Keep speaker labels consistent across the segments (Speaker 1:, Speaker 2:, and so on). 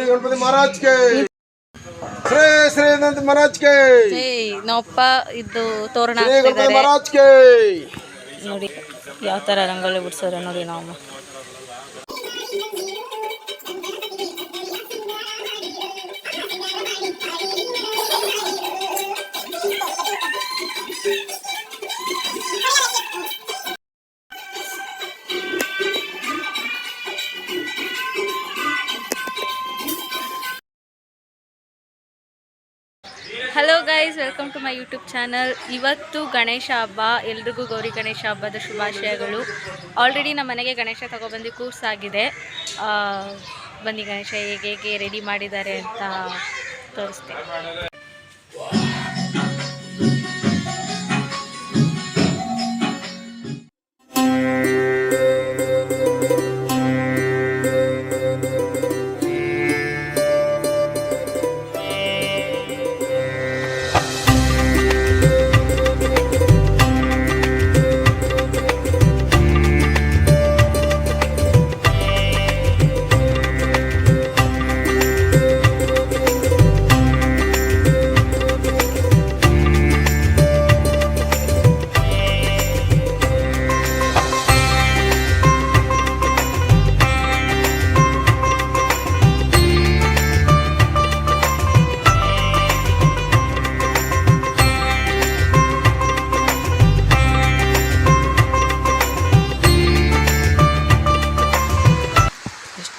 Speaker 1: ಗಣಪತಿ ಮಹಾರಾಜ್ ಗೆ ಶ್ರೀ ಶ್ರೀ ಗಣಪತಿ ಮಹಾರಾಜ್ ಗೆ
Speaker 2: ನಮ್ಮಪ್ಪ ಇದು ತೋರಣ
Speaker 1: ಗಣಪತಿ ಮಹಾರಾಜ್ ಗೆ
Speaker 2: ನೋಡಿ ಯಾವ ತರ ರಂಗೋಲಿ ಬಿಡ್ಸೋರೆ ನೋಡಿ ನಾವು. Hello guys, welcome to my YouTube channel. ಇವತ್ತು ಗಣೇಶ ಹಬ್ಬ, ಎಲ್ರಿಗೂ ಗೌರಿ ಗಣೇಶ ಹಬ್ಬದ ಶುಭಾಶಯಗಳು. ಆಲ್ರೆಡಿ ನಮ್ಮ ಮನೆಗೆ ಗಣೇಶ ತಗೊಬಂದು ಕೂರ್ಸಾಗಿದೆ. ಬನ್ನಿ ಗಣೇಶ ಹೇಗೆ ರೆಡಿ ಮಾಡಿದ್ದಾರೆ ಅಂತ ತೋರಿಸ್ತೇನೆ.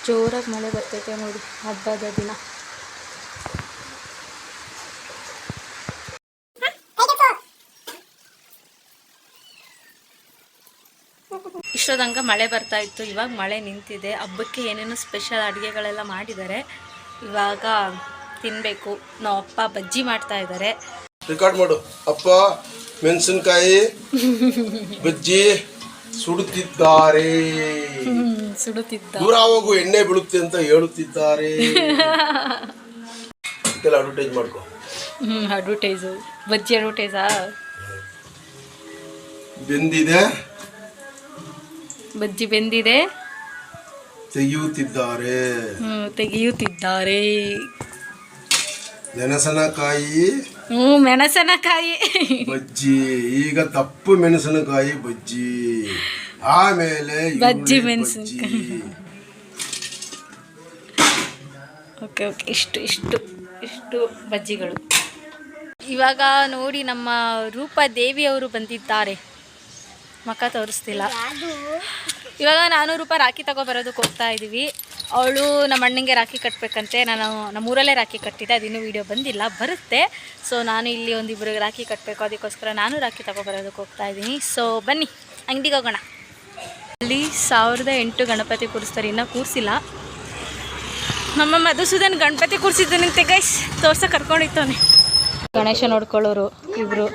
Speaker 2: ಜೋರಾಗಿ ಮಳೆ ಬರ್ತೈತೆ ನೋಡಿ ಹಬ್ಬದ ದಿನ. ಇಷ್ಟೊಂದಂಗ ಮಳೆ ಬರ್ತಾ ಇತ್ತು, ಇವಾಗ ಮಳೆ ನಿಂತಿದೆ. ಹಬ್ಬಕ್ಕೆ ಏನೇನು ಸ್ಪೆಷಲ್ ಅಡುಗೆಗಳೆಲ್ಲ ಮಾಡಿದ್ದಾರೆ, ಇವಾಗ ತಿನ್ನಬೇಕು. ನಾವು ಅಪ್ಪ ಬಜ್ಜಿ ಮಾಡ್ತಾ ಇದ್ದಾರೆ.
Speaker 1: ರೆಕಾರ್ಡ್ ಮಾಡು. ಅಪ್ಪ ಮೆಣಸಿನಕಾಯಿ ಬಜ್ಜಿ ಸುಡುತ್ತಿದ್ದಾರೆ. ದೂರ ಹೋಗು, ಎಣ್ಣೆ ಬೀಳುತ್ತೆ ಅಂತ ಹೇಳುತ್ತಿದ್ದಾರೆ. ಅಡ್ವರ್ಟೈಸ್ ಮಾಡ್ಕೊ.
Speaker 2: ಅಡ್ವರ್ಟೈಸು ಬಜ್ಜಿ ಅಡ್ವರ್ಟೈಸಾ?
Speaker 1: ಬೆಂದಿದೆ
Speaker 2: ಬಜ್ಜಿ, ಬೆಂದಿದೆ,
Speaker 1: ತೆಗೆಯುತ್ತಿದ್ದಾರೆ. ಮೆಣಸಿನಕಾಯಿ
Speaker 2: ಮೆಣಸಿನಕಾಯಿ
Speaker 1: ಬಜ್ಜಿ. ಈಗ ತಪ್ಪು ಮೆಣಸಿನಕಾಯಿ ಬಜ್ಜಿ, ಆಮೇಲೆ
Speaker 2: ಬಜ್ಜಿ ಮೆಣಸಿನಕಾಯಿ. ಓಕೆ ಓಕೆ, ಇಷ್ಟು ಬಜ್ಜಿಗಳು. ಇವಾಗ ನೋಡಿ ನಮ್ಮ ರೂಪಾ ದೇವಿಯವರು ಬಂದಿದ್ದಾರೆ. ಮಕ್ಕ ತೋರಿಸ್ತಿಲ್ಲ. ಇವಾಗ ನಾನು ರೂಪಾ ರಾಖಿ ತಗೊಬರೋದಕ್ಕೆ ಹೋಗ್ತಾ ಇದ್ದೀವಿ. ಅವಳು ನಮ್ಮ ಅಣ್ಣಂಗೆ ರಾಖಿ ಕಟ್ಟಬೇಕಂತೆ. ನಾನು ನಮ್ಮೂರಲ್ಲೇ ರಾಖಿ ಕಟ್ಟಿದ್ದೆ, ಅದಿನ್ನೂ ವೀಡಿಯೋ ಬಂದಿಲ್ಲ, ಬರುತ್ತೆ. ಸೊ ನಾನು ಇಲ್ಲಿ ಒಂದಿಬ್ಬರಿಗೆ ರಾಖಿ ಕಟ್ಟಬೇಕು, ಅದಕ್ಕೋಸ್ಕರ ನಾನು ರಾಖಿ ತಗೊಬರೋದಕ್ಕೆ ಹೋಗ್ತಾ ಇದ್ದೀನಿ. ಸೊ ಬನ್ನಿ ಅಂಗಡಿಗೆ ಹೋಗೋಣ. ಅಲ್ಲಿ 1008 ಗಣಪತಿ ಕೂರಿಸ್ತಾರೆ, ಇನ್ನೂ ಕೂರಿಸಿಲ್ಲ. ನಮ್ಮ ಮಧುಸೂದನ್ ಗಣಪತಿ ಕೂರಿಸಿದ್ದಾನಂತೆ ಗೈಸ್, ತೋರ್ಸಕ್ಕೆ ಕರ್ಕೊಂಡಿತ್ತವನೆ. ಗಣೇಶ ನೋಡ್ಕೊಳ್ಳೋರು ಇಬ್ರು.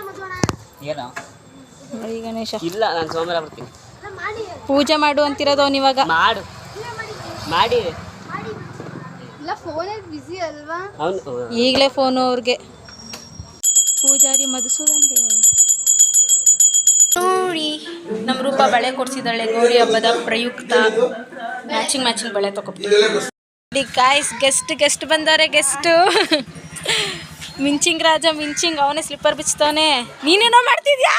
Speaker 2: ನೋಡಿ ಗಣೇಶ
Speaker 3: ಇಲ್ಲ, ನಾನು ಸೋಮವಾರ ಬರ್ತೀನಿ.
Speaker 2: ಪೂಜೆ ಮಾಡು ಅಂತಿರೋದು ಅವ್ನು ಇವಾಗ.
Speaker 3: ಮಾಡಿ
Speaker 2: ಈಗಲೇ ಫೋನು ಅವ್ರಿಗೆ. ಪೂಜಾರಿ ಮಧುಸೂದನ್ಗೆ ನೋಡಿ ನಮ್ಮ ರೂಪ ಬಳೆ ಕೊಡ್ಸಿದ್ದಾಳೆ ಗೌರಿ ಹಬ್ಬದ ಪ್ರಯುಕ್ತ. ಮ್ಯಾಚಿಂಗ್ ಬಳೆ ತಗೊಬಿಟ್ಟು ಗಾಯ್ಸ್. ಗೆಸ್ಟ್ ಬಂದವ್ರೆ. ಗೆಸ್ಟ್ ಮಿಂಚಿಂಗ್ ರಾಜ ಮಿಂಚಿಂಗ್, ಅವನೇ ಸ್ಲಿಪ್ಪರ್ ಬಿಚ್ತವನೆ. ನೀನೇನೋ ಮಾಡ್ತಿದ್ಯಾ?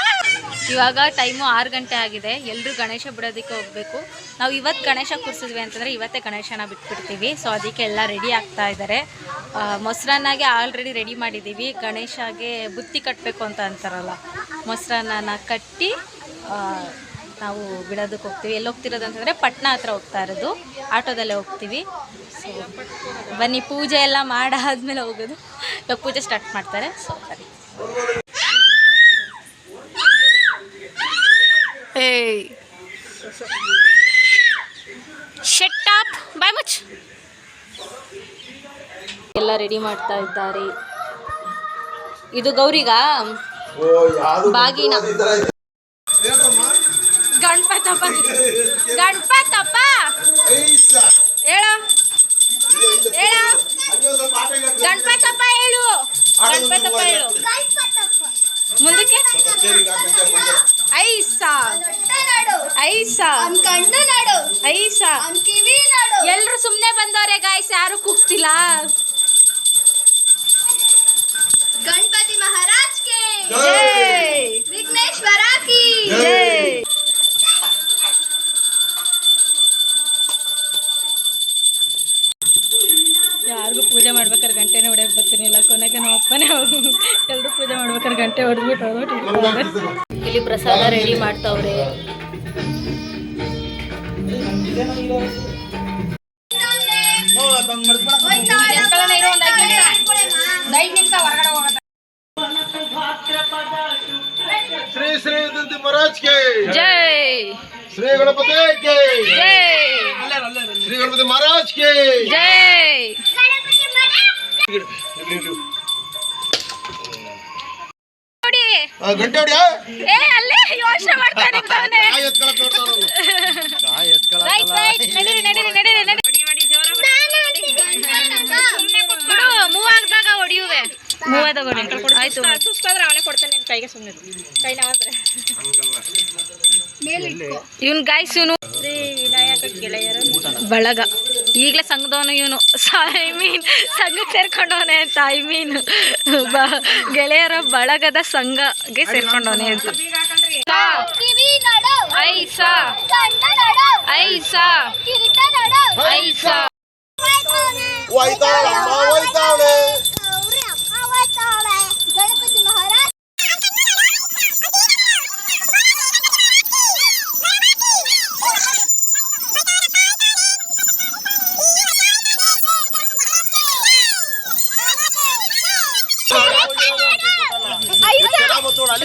Speaker 2: ಇವಾಗ ಟೈಮು 6 ಗಂಟೆ ಆಗಿದೆ. ಎಲ್ಲರೂ ಗಣೇಶ ಬಿಡೋದಕ್ಕೆ ಹೋಗಬೇಕು. ನಾವು ಇವತ್ತು ಗಣೇಶ ಕೂರಿಸಿದ್ವಿ ಅಂತಂದರೆ ಇವತ್ತೇ ಗಣೇಶನ ಬಿಟ್ಬಿಡ್ತೀವಿ. ಸೊ ಅದಕ್ಕೆ ಎಲ್ಲ ರೆಡಿ ಆಗ್ತಾ ಇದ್ದಾರೆ. ಮೊಸರನ್ನಾಗೆ ಆಲ್ರೆಡಿ ರೆಡಿ ಮಾಡಿದ್ದೀವಿ. ಗಣೇಶಗೆ ಬುತ್ತಿ ಕಟ್ಟಬೇಕು ಅಂತ ಅಂತಾರಲ್ಲ, ಮೊಸರನ್ನ ಕಟ್ಟಿ ನಾವು ಬಿಡೋದಕ್ಕೆ ಹೋಗ್ತೀವಿ. ಎಲ್ಲಿ ಹೋಗ್ತಿರೋದು ಅಂತಂದರೆ ಪಟ್ನಾ ಹತ್ರ ಹೋಗ್ತಾ ಇರೋದು, ಆಟೋದಲ್ಲೇ ಹೋಗ್ತೀವಿ. ಸೊ ಬನ್ನಿ, ಪೂಜೆ ಎಲ್ಲ ಮಾಡಾದ್ಮೇಲೆ ಹೋಗೋದು. ಇವಾಗ ಪೂಜೆ ಸ್ಟಾರ್ಟ್ ಮಾಡ್ತಾರೆ. ಸೊ ಬನ್ನಿ. ಶಟ್ ಅಪ್, ಬಾಯ್ ಮುಚ್. ಎಲ್ಲ ರೆಡಿ ಮಾಡ್ತಾ ಇದ್ದಾರೆ. ಇದು ಗೌರಿಗ ಬಾಗಿನ. ಗಣಪತಪ್ಪ ಹೇಳ ಗಣಪತಪ್ಪ ಹೇಳು. ಮುಂದಕ್ಕೆ ಐಸ
Speaker 4: ನಾಡು
Speaker 2: ಐಸ
Speaker 4: ಅವ್ನ್ ಕಣ್ಣು ನಾಡು
Speaker 2: ಐಸ
Speaker 4: ಅವ್ನ್ ಕಿವಿ ನಾಡು
Speaker 2: ಎಲ್ರು ಸುಮ್ನೆ ಬಂದವ್ರೆ ಗಾಯ್ಸ್, ಯಾರು ಕೂಗ್ತಿಲ್ಲ.
Speaker 4: ಗಣಪತಿ ಮಹಾರಾಜ್ ಕೆ
Speaker 2: ಜೈ
Speaker 4: ವಿಘ್ನೇಶ್ವರ ಕಿ
Speaker 2: ಜೈ. ಯಾರಿಗೂ ಪೂಜೆ ಮಾಡ್ಬೇಕಾದ್ರೆ ಗಂಟೆನೇ ಹೊಡೆಯಕ್ಕೆ ಬರ್ತೀನಿಲ್ಲ. ಕೊನೆಗೆ ನಮ್ಮ ಅಪ್ಪನೇ ಎಲ್ಲರೂ ಪೂಜೆ ಮಾಡ್ಬೇಕಾದ್ರೆ ಗಂಟೆ ಹೊಡೆದ್ಬಿಟ್ಟು ಇಲ್ಲಿ ಪ್ರಸಾದ ರೆಡಿ ಮಾಡ್ತಾವ್ರೆ.
Speaker 1: ಶ್ರೀ ಶ್ರೀ ದಂತಿ ಮಹಾರಾಜ್ ಕೆ
Speaker 2: ಜೈ
Speaker 1: ಶ್ರೀ ಗಣಪತಿ ಕೆ
Speaker 2: ಜೈ
Speaker 1: ಶ್ರೀ ಗಣಪತಿ ಮಹಾರಾಜ್ ಕೆ
Speaker 2: ಜೈ. ನೋಡಿ
Speaker 1: ಗಂಟೆ ಹೊಡಿಯ
Speaker 2: ಏ ಅಲ್ಲೇ ಯೋಚನೆ ಮಾಡ್ತಾ ನಿಂತವನೆ.
Speaker 1: ಕಾಯಿ ಎತ್ಕೊಳಕ್ ನೋಡ್ತಾವನು. ಕಾಯಿ
Speaker 2: ರೈಟ್ ರೈಟ್ ನಡೀರಿ ನಡೀರಿ ನಡೀರಿ ನಡೀರಿ. ಬಿಡು ಮೂವ್ ಆಗ್ದಾಗ ಹೊಡಿಯುವೆ. ಮೂವ್ ಆದಾಗ ಹೊಡಿ. ಆಯ್ತು
Speaker 3: ಅವನೇ ಕೊಡ್ತಾನೆ ನಿನ್ ಕೈಗೆ. ಸುಮ್ಮನೆ ಕೈ ನಾವಾದ್ರೆ
Speaker 2: ಇವನ್ ಗಾಯ್ಸ್, ಇವನು
Speaker 3: ಶ್ರೀ ವಿನಾಯಕ ಗೆಳೆಯರ
Speaker 2: ಬಳಗ. ಈಗಲೇ ಸಂಘದವನು ಇವನು. ಐ ಮೀನ್ ಸಂಘಕ್ಕೆ ಸೇರ್ಕೊಂಡವನೆ ಅಂತ. ಐ ಮೀನ್ ಗೆಳೆಯರ ಬಳಗದ ಸಂಘಗೆ ಸೇರ್ಕೊಂಡವನೆ ಅಂತ.
Speaker 4: ಕಿವಿ ನಾಡು
Speaker 2: ಐಸ
Speaker 4: ಕಣ್ಣು ನಾಡು
Speaker 2: ಐಸ
Speaker 4: ಕಿರೀಟ ನಾಡು
Speaker 2: ಐಸ.
Speaker 1: ಹೋಯ್ತಾಳಮ್ಮ ಹೋಯ್ತಾವಳೆ.
Speaker 4: ಗಣಪತಿ ಮಹಾರಾಜ್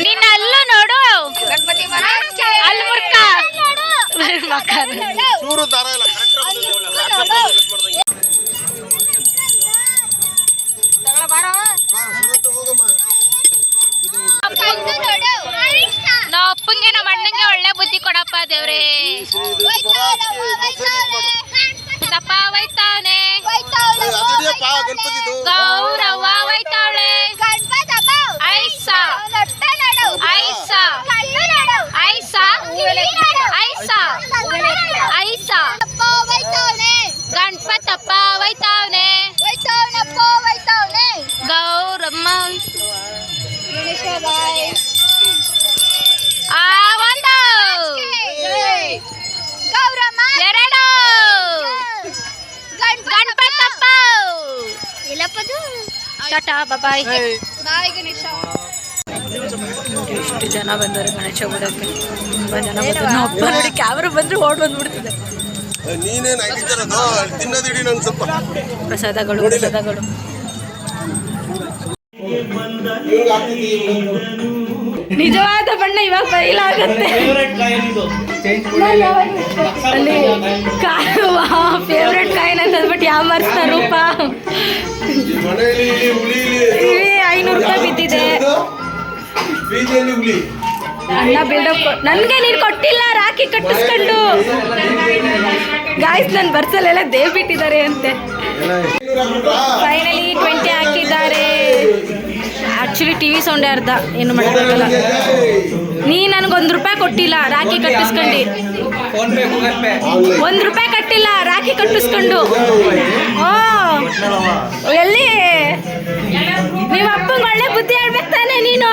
Speaker 2: ನಿನ್ನ ಅಲ್ಲೂ ನೋಡು.
Speaker 4: ಗಣಪತಿ ಮಹಾರಾಜ್
Speaker 2: ಅಲ್ಲಿ ಮುರ್ಕ ಮಕ್ಕಳು.
Speaker 1: ಚೂರು ದಾರ ಇಲ್ಲ
Speaker 2: ನಮ್ಮ ಅಪ್ಪಂಗೆ ನಮ್ಮ ಅಣ್ಣಂಗೆ ಒಳ್ಳೆ ಬುದ್ಧಿ ಕೊಡಪ್ಪ ದೇವ್ರೇ. ತಪ್ಪ ಒಯ್ತಾವನೆ.
Speaker 1: ಗಣಪತಿದು
Speaker 2: ಗೌರವ ಒಯ್ತಾವಳೆ. ಐಸ ಐಸ ಐಸ ಐಸ ಐಸ. ಗಣಪತಪ್ಪ ಒಯ್ತಾವನೆ. ಗೌರಮ್ಮ ಆ ಒಂದು ಎರಡು ಗಣಪತಪ್ಪ. ಟಾಟಾ ಬಾಯ್. ಎಷ್ಟು ಜನ ಬಂದವರು ಗಣೇಶ ಬಿಡೋಕ್ಕೆ. ತುಂಬ ಜನ ಬಂದರು. ನಮ್ಮ ಅಪ್ಪ ನೋಡಿ ಕ್ಯಾಮ್ರಾ ಬಂದರೆ ಓಡ್ ಬಂದ್ಬಿಡ್ತಿದೆ.
Speaker 1: ನೀನೇನು ಆಗಿದ್ದಾರದು ತಿನ್ನೋದಿಡಿ ನಂಗೆ ಸ್ವಲ್ಪ
Speaker 2: ಪ್ರಸಾದಗಳು ಪ್ರಸಾದಗಳು. ನಿಜವಾದ ಬಣ್ಣ ಇವಾಗ ಬಯಲಾಗತ್ತೆ. ಅಲ್ಲಿ ಕಾಯುವ ಫೇವ್ರೆಟ್ ಕಾಯಿನ ಅಂತ ಅಂದ್ಬಿಟ್ಟು ಯಾವ ಮರ್ಸ್ತ ರೂಪ. ಇಲ್ಲಿ 500 ರೂಪಾಯಿ ಬಿದ್ದಿದೆ. ಅಣ್ಣ ಬಿಲ್ಡಪ್ ನನಗೆ ನೀನು ಕೊಟ್ಟಿಲ್ಲ. ರಾಖಿ ಕಟ್ಟಿಸ್ಕೊಂಡು ಗಾಯ್ಸ್ ನನ್ನ ಬರ್ಸಲ್ಲೆಲ್ಲ ದೇವ್ ಬಿಟ್ಟಿದ್ದಾರೆ ಅಂತೆ. ಫೈನಲಿ 20 ಹಾಕಿದ್ದಾರೆ. ಆ್ಯಕ್ಚುಲಿ ಟಿ ವಿ ಸೌಂಡೇ ಅರ್ಧ, ಏನು ಮಾಡೋಕ್ಕಾಗಲ್ಲ. ನೀ ನನಗೆ ₹1 ಕೊಟ್ಟಿಲ್ಲ ರಾಖಿ ಕಟ್ಟಿಸ್ಕೊಂಡು. ₹1 ಕಟ್ಟಿಲ್ಲ ರಾಖಿ ಕಟ್ಟಿಸ್ಕೊಂಡು. ಓ ಎಲ್ಲಿ ನಿಮ್ಮ ಅಪ್ಪಂಗೆ ಒಳ್ಳೆ ಬುದ್ಧಿ ಹೇಳ್ಬೇಕು ತಾನೆ ನೀನು.